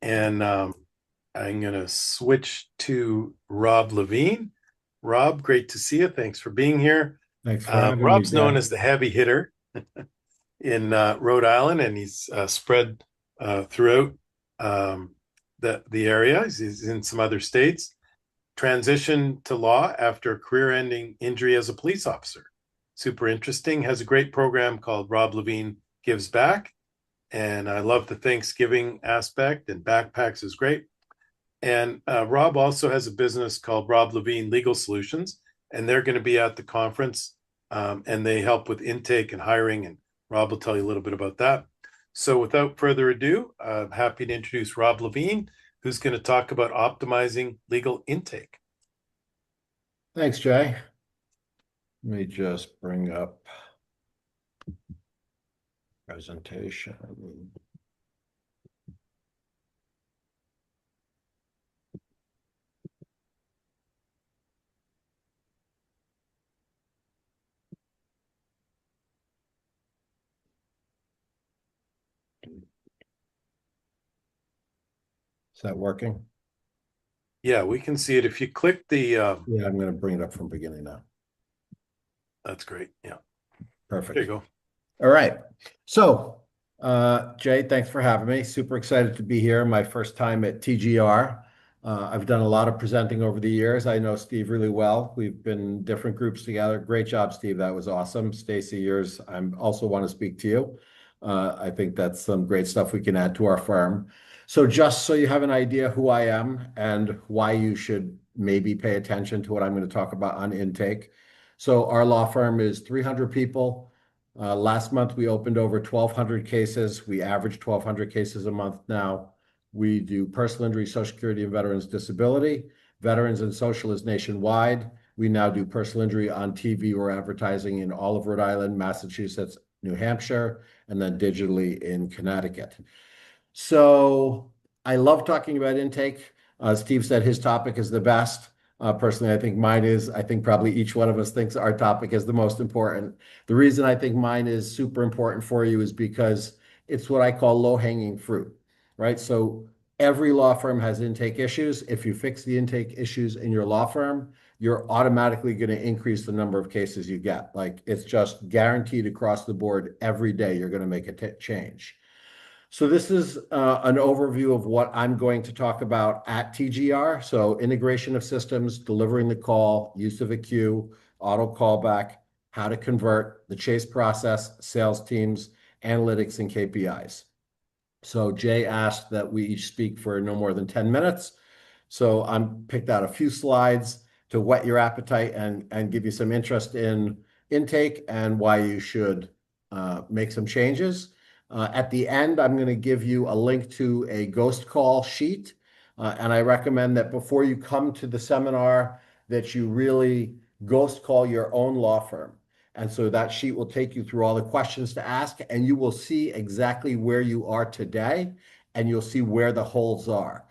and I'm going to switch to Rob Levine. Rob, great to see you. Thanks for being here. Thanks for having me, Rob's known Jay. as the heavy hitter in Rhode Island, and he's spread throughout the area. He's in some other states. Transitioned to law after a career-ending injury as a police officer. Super interesting. Has a great program called Rob Levine Gives Back, and I love the Thanksgiving aspect. And backpacks is great. And Rob also has a business called Rob Levine Legal Solutions, and they're going to be at the conference, and they help with intake and hiring. And Rob will tell you a little bit about that. So, without further ado, I'm happy to introduce Rob Levine, who's going to talk about optimizing legal intake. Thanks, Jay. Let me just bring up presentation. Is that working? Yeah, we can see it. If you click the, Yeah, I'm going to bring it up from beginning now. that's great. Yeah, there you Perfect. go. All right. So, Jay, thanks for having me. Super excited to be here. My first time at TGR. I've done a lot of presenting over the years. I know Steve really well. We've been in different groups together. Great job, Steve. That was awesome. Stacy, yours, I also want to speak to you. I think that's some great stuff we can add to our firm. So just so you have an idea who I am and why you should maybe pay attention to what I'm going to talk about on intake. So our law firm is 300 people. Last month, we opened over 1,200 cases. We average 1,200 cases a month now. We do personal injury, Social Security, and veterans disability. Veterans and social is nationwide. We now do personal injury on TV or advertising in all of Rhode Island, Massachusetts, New Hampshire, and then digitally in Connecticut. So I love talking about intake. Steve said his topic is the best. Personally, I think mine is. I think probably each one of us thinks our topic is the most important. The reason I think mine is super important for you is because it's what I call low-hanging fruit, right? So every law firm has intake issues. If you fix the intake issues in your law firm, you're automatically going to increase the number of cases you get. Like it's just guaranteed across the board every day you're going to make a change. So this is an overview of what I'm going to talk about at TGR. So integration of systems, delivering the call, use of a queue, auto callback, how to convert, the chase process, sales teams, analytics, and KPIs. So Jay asked that we each speak for no more than 10 minutes. So I'm picked out a few slides to whet your appetite and give you some interest in intake and why you should make some changes. At the end, I'm going to give you a link to a ghost call sheet. And I recommend that before you come to the seminar, that you really ghost call your own law firm. And so that sheet will take you through all the questions to ask, and you will see exactly where you are today, and you'll see where the holes are.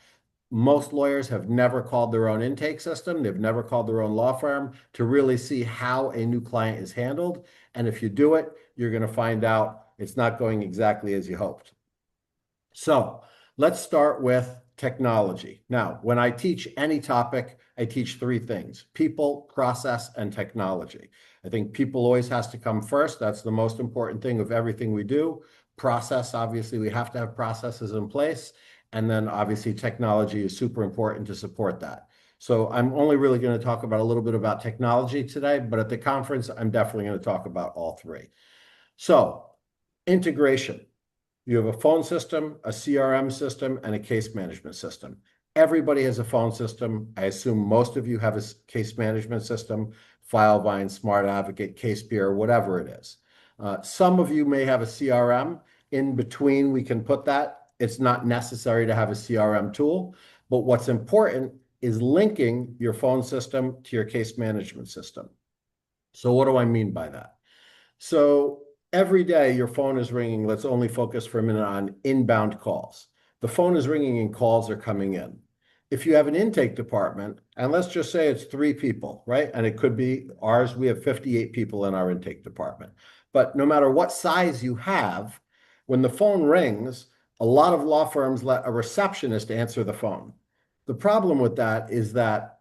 Most lawyers have never called their own intake system. They've never called their own law firm to really see how a new client is handled. And if you do it, you're going to find out it's not going exactly as you hoped. So let's start with technology. Now, when I teach any topic, I teach three things: people, process, and technology. I think people always has to come first. That's the most important thing of everything we do. Process, obviously, we have to have processes in place. And then obviously technology is super important to support that. So I'm only really going to talk about a little bit about technology today, but at the conference, I'm definitely going to talk about all three. So integration. You have a phone system, a CRM system, and a case management system. Everybody has a phone system. I assume most of you have a case management system, Filevine, Smart Advocate, CasePeer, whatever it is. Some of you may have a CRM. In between, we can put that. It's not necessary to have a CRM tool, but what's important is linking your phone system to your case management system. So what do I mean by that? So every day your phone is ringing. Let's only focus for a minute on inbound calls. The phone is ringing and calls are coming in. If you have an intake department, and let's just say it's three people, right? And it could be ours, we have 58 people in our intake department. But no matter what size you have, when the phone rings, A lot of law firms let a receptionist answer the phone. The problem with that is that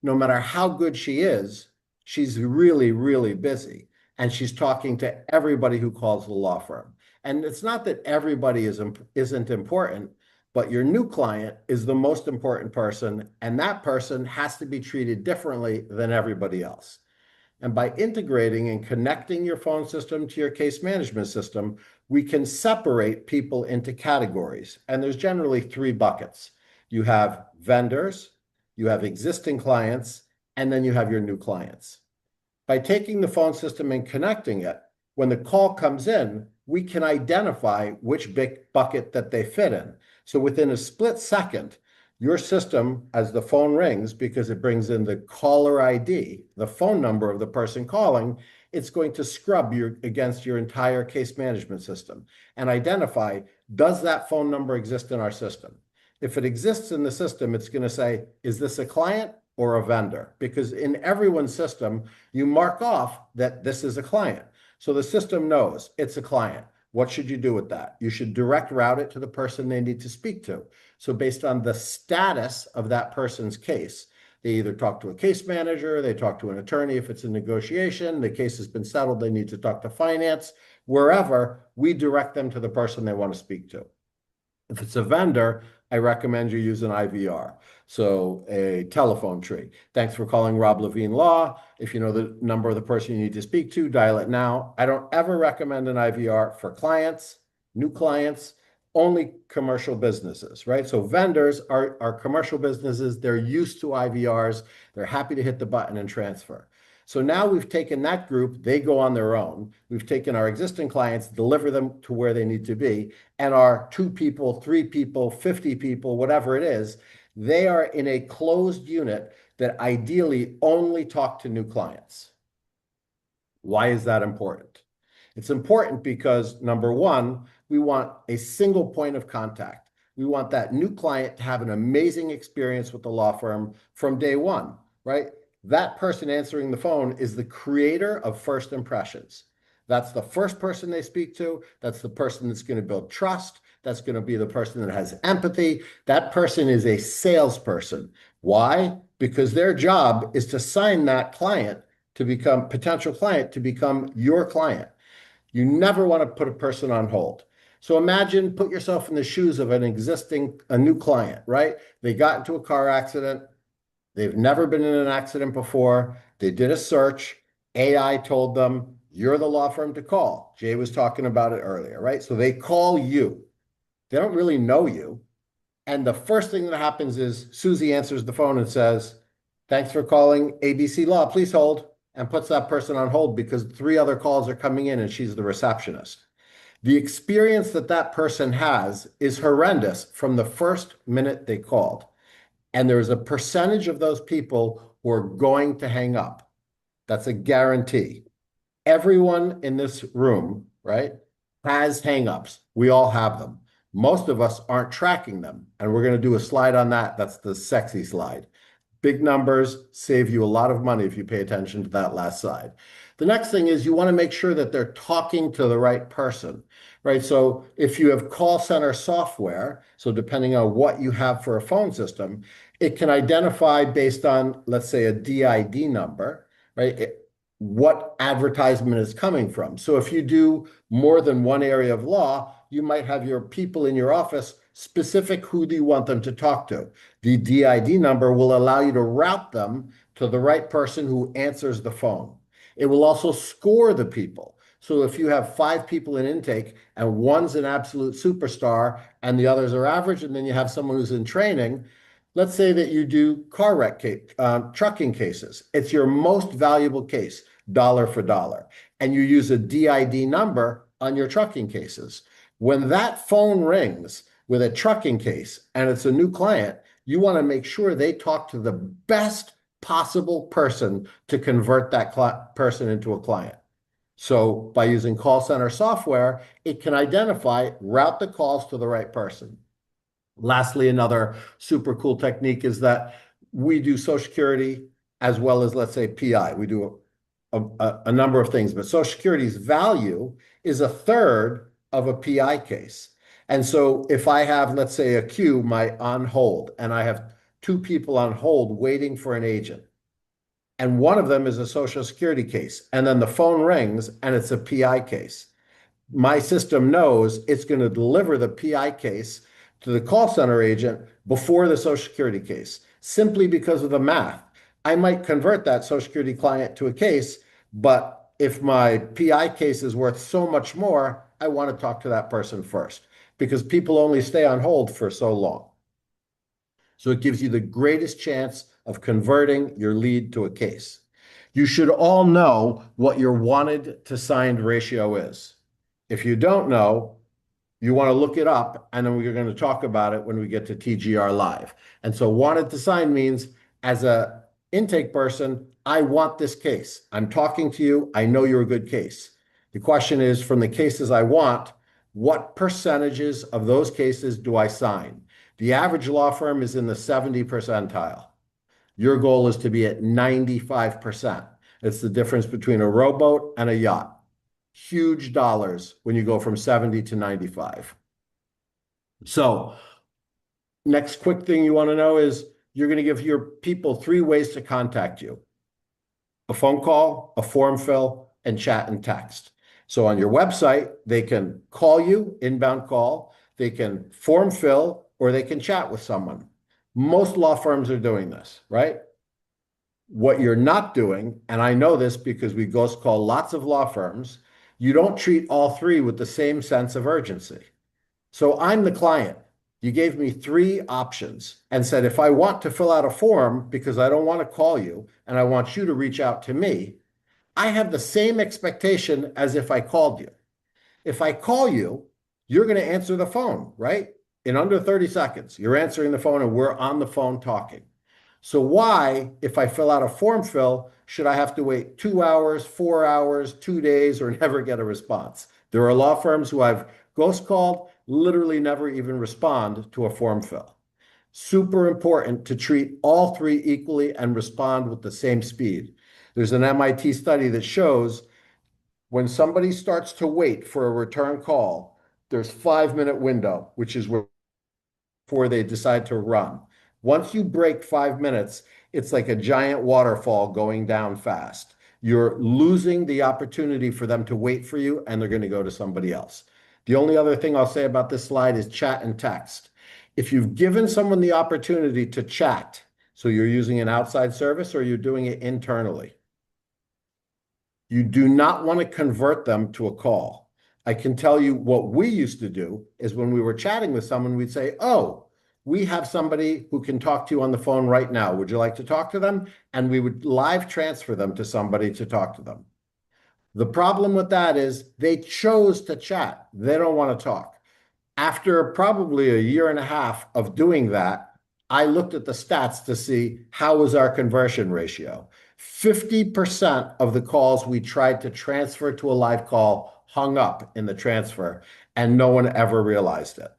no matter how good she is, she's really, really busy. And she's talking to everybody who calls the law firm. And it's not that everybody isn't important, but your new client is the most important person, and that person has to be treated differently than everybody else. And by integrating and connecting your phone system to your case management system, we can separate people into categories. And there's generally three buckets. You have vendors, you have existing clients, and then you have your new clients. By taking the phone system and connecting it, when the call comes in, we can identify which big bucket that they fit in. So within a split second, your system, as the phone rings, because it brings in the caller ID, the phone number of the person calling, it's going to scrub against your entire case management system and identify, does that phone number exist in our system? If it exists in the system, it's going to say, is this a client or a vendor? Because in everyone's system, you mark off that this is a client. So the system knows it's a client. What should you do with that? You should direct route it to the person they need to speak to. So based on the status of that person's case, they either talk to a case manager, they talk to an attorney if it's a negotiation, the case has been settled, they need to talk to finance. Wherever, we direct them to the person they want to speak to. If it's a vendor, I recommend you use an IVR. So a telephone tree. Thanks for calling Rob Levine Law. If you know the number of the person you need to speak to, dial it now. I don't ever recommend an IVR for clients, new clients, only commercial businesses, right? So vendors are commercial businesses. They're used to IVRs. They're happy to hit the button and transfer. So now we've taken that group, they go on their own. We've taken our existing clients, deliver them to where they need to be, and our 2 people, 3 people, 50 people, whatever it is, they are in a closed unit that ideally only talk to new clients. Why is that important? It's important because number one, we want a single point of contact. We want that new client to have an amazing experience with the law firm from day one, right? That person answering the phone is the creator of first impressions. That's the first person they speak to. That's the person that's going to build trust. That's going to be the person that has empathy. That person is a salesperson. Why? Because their job is to sign that client to become potential client to become your client. You never want to put a person on hold. So imagine, put yourself in the shoes of a new client, right? They got into a car accident. They've never been in an accident before. They did a search. AI told them, you're the law firm to call. Jay was talking about it earlier, right? So they call you. They don't really know you. And the first thing that happens is Susie answers the phone and says, thanks for calling ABC Law. Please hold, and puts that person on hold because 3 other calls are coming in and she's the receptionist. The experience that that person has is horrendous from the first minute they called. And there's a percentage of those people who are going to hang up. That's a guarantee. Everyone in this room, right, has hangups. We all have them. Most of us aren't tracking them. And we're going to do a slide on that. That's the sexy slide. Big numbers save you a lot of money if you pay attention to that last slide. The next thing is you want to make sure that they're talking to the right person, right? So if you have call center software, so depending on what you have for a phone system, it can identify based on, let's say, a DID number, right? What advertisement is coming from. So if you do more than one area of law, you might have your people in your office specific who do you want them to talk to. The DID number will allow you to route them to the right person who answers the phone. It will also score the people. So if you have 5 people in intake and one's an absolute superstar and the others are average, and then you have someone who's in training, let's say that you do car wreck trucking cases. It's your most valuable case, dollar for dollar. And you use a DID number on your trucking cases. When that phone rings with a trucking case and it's a new client, you want to make sure they talk to the best possible person to convert that person into a client. So by using call center software, it can identify, route the calls to the right person. Lastly, another super cool technique is that we do Social Security as well as, let's say, PI. We do a number of things, but Social Security's value is a third of a PI case. And so if I have, let's say, a queue, my on hold, and I have two people on hold waiting for an agent, and one of them is a Social Security case, and then the phone rings and it's a PI case, my system knows it's going to deliver the PI case to the call center agent before the Social Security case, simply because of the math. I might convert that Social Security client to a case, but if my PI case is worth so much more, I want to talk to that person first because people only stay on hold for so long. So it gives you the greatest chance of converting your lead to a case. You should all know what your wanted to signed ratio is. If you don't know, you want to look it up, and then we're going to talk about it when we get to TGR Live. And so wanted to sign means as a intake person, I want this case. I'm talking to you. I know you're a good case. The question is, from the cases I want, what percentages of those cases do I sign? The average law firm is in the 70 percentile. Your goal is to be at 95%. It's the difference between a rowboat and a yacht. Huge dollars when you go from 70 to 95. So, next quick thing you want to know is you're going to give your people three ways to contact you: a phone call, a form fill, and chat and text. So on your website, they can call you, inbound call, they can form fill, or they can chat with someone. Most law firms are doing this, right? What you're not doing, and I know this because we ghost call lots of law firms, you don't treat all three with the same sense of urgency. So I'm the client. You gave me three options and said, if I want to fill out a form because I don't want to call you and I want you to reach out to me, I have the same expectation as if I called you. If I call you, you're going to answer the phone, right? In under 30 seconds, you're answering the phone and we're on the phone talking. So why, if I fill out a form fill, should I have to wait 2 hours, 4 hours, 2 days, or never get a response? There are law firms who I've ghost called, literally never even respond to a form fill. Super important to treat all three equally and respond with the same speed. There's an MIT study that shows when somebody starts to wait for a return call, there's 5 minute window, which is before they decide to run. Once you break 5 minutes, it's like a giant waterfall going down fast. You're losing the opportunity for them to wait for you, and they're going to go to somebody else. The only other thing I'll say about this slide is chat and text. If you've given someone the opportunity to chat, so you're using an outside service or you're doing it internally, you do not want to convert them to a call. I can tell you what we used to do is when we were chatting with someone, we'd say, oh, we have somebody who can talk to you on the phone right now. Would you like to talk to them? And we would live transfer them to somebody to talk to them. The problem with that is they chose to chat. They don't want to talk. After probably a year and a half of doing that, I looked at the stats to see how was our conversion ratio. 50% of the calls we tried to transfer to a live call hung up in the transfer, and no one ever realized it.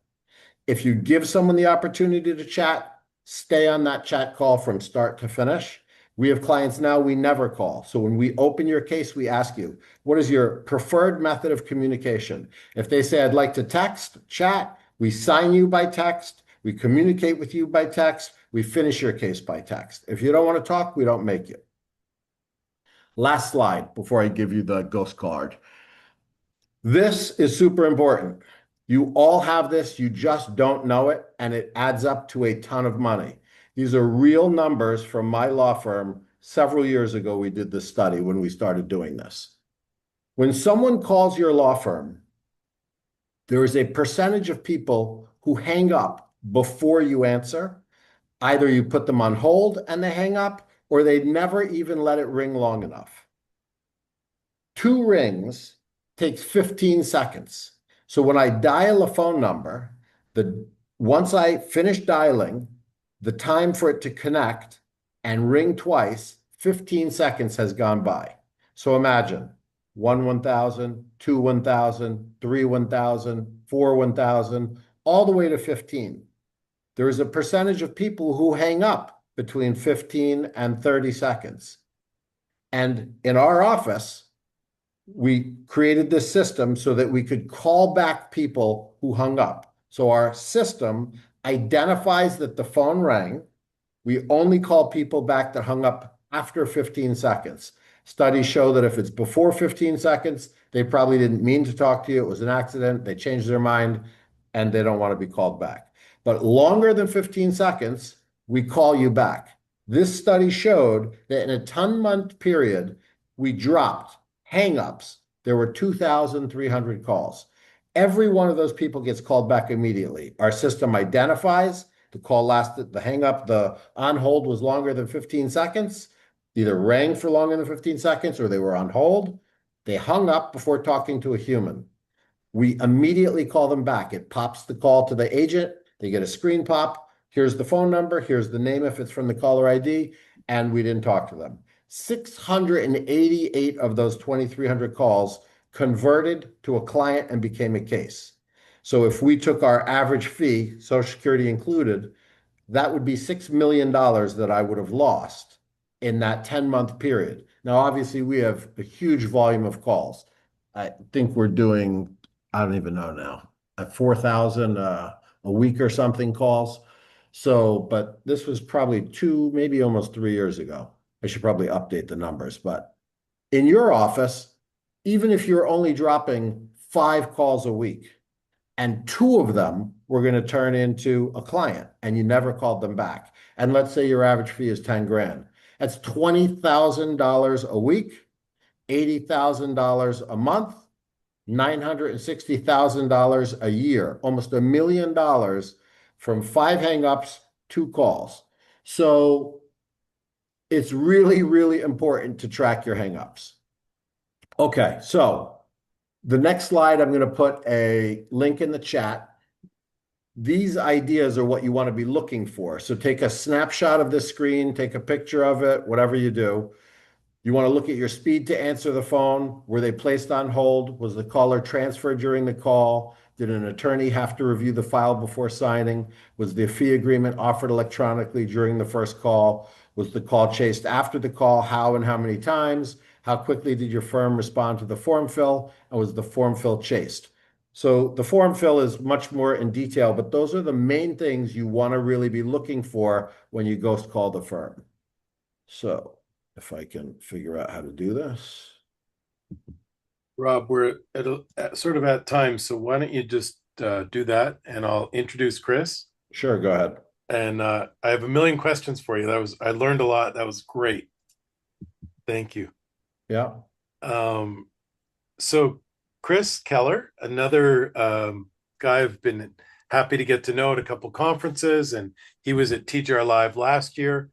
If you give someone the opportunity to chat, stay on that chat call from start to finish. We have clients now we never call. So when we open your case, we ask you, what is your preferred method of communication? If they say, I'd like to text, chat, we sign you by text, we communicate with you by text, we finish your case by text. If you don't want to talk, we don't make you. Last slide before I give you the ghost card. This is super important. You all have this, you just don't know it, and it adds up to a ton of money. These are real numbers from my law firm. Several years ago, we did this study when we started doing this. When someone calls your law firm, there is a percentage of people who hang up before you answer. Either you put them on hold and they hang up, or they never even let it ring long enough. 2 rings takes 15 seconds. So when I dial a phone number, once I finish dialing, the time for it to connect and ring twice, 15 seconds has gone by. So imagine 1,000, 1,000, 1,000, 1,000, all the way to 15. There is a percentage of people who hang up between 15 and 30 seconds. And in our office, we created this system so that we could call back people who hung up. So our system identifies that the phone rang. We only call people back that hung up after 15 seconds. Studies show that if it's before 15 seconds, they probably didn't mean to talk to you. It was an accident. They changed their mind and they don't want to be called back. But longer than 15 seconds, we call you back. This study showed that in a 10-month period, we dropped hangups. There were 2,300 calls. Every one of those people gets called back immediately. Our system identifies the call lasted, the hang up, the on hold was longer than 15 seconds, either rang for longer than 15 seconds or they were on hold. They hung up before talking to a human. We immediately call them back. It pops the call to the agent. They get a screen pop. Here's the phone number. Here's the name if it's from the caller ID. And we didn't talk to them. 688 of those 2,300 calls converted to a client and became a case. So if we took our average fee, Social Security included, that would be $6 million that I would have lost in that 10-month period. Now, obviously, we have a huge volume of calls. I think we're doing, I don't even know now, at 4,000 a week or something calls. So, but this was probably two, maybe almost 3 years ago. I should probably update the numbers, but in your office, even if you're only dropping 5 calls a week, and two of them were going to turn into a client and you never called them back. And let's say your average fee is 10 grand. That's $20,000 a week, $80,000 a month, $960,000 a year, almost $1 million from 5 hangups, 2 calls. So it's really, really important to track your hangups. Okay, so the next slide, I'm going to put a link in the chat. These ideas are what you want to be looking for. So take a snapshot of this screen, take a picture of it, whatever you do. You want to look at your speed to answer the phone. Were they placed on hold? Was the caller transferred during the call? Did an attorney have to review the file before signing? Was the fee agreement offered electronically during the first call? Was the call chased after the call? How and how many times? How quickly did your firm respond to the form fill? And was the form fill chased? So the form fill is much more in detail, but those are the main things you want to really be looking for when you ghost call the firm. So if I can figure out how to do this. Rob, we're sort of at time, so why don't you just do that, and I'll introduce Chris. Sure, go ahead. And I have a million questions for you. I learned a lot. That was great. Thank you. Yeah. Um, so Chris Keller, another guy I've been happy to get to know at a couple conferences, and he was at TGR Live last year.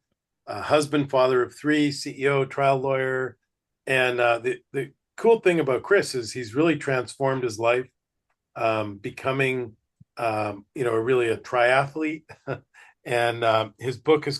Husband, father of 3, CEO, trial lawyer, and the cool thing about Chris is he's really transformed his life, becoming really a triathlete, and his book is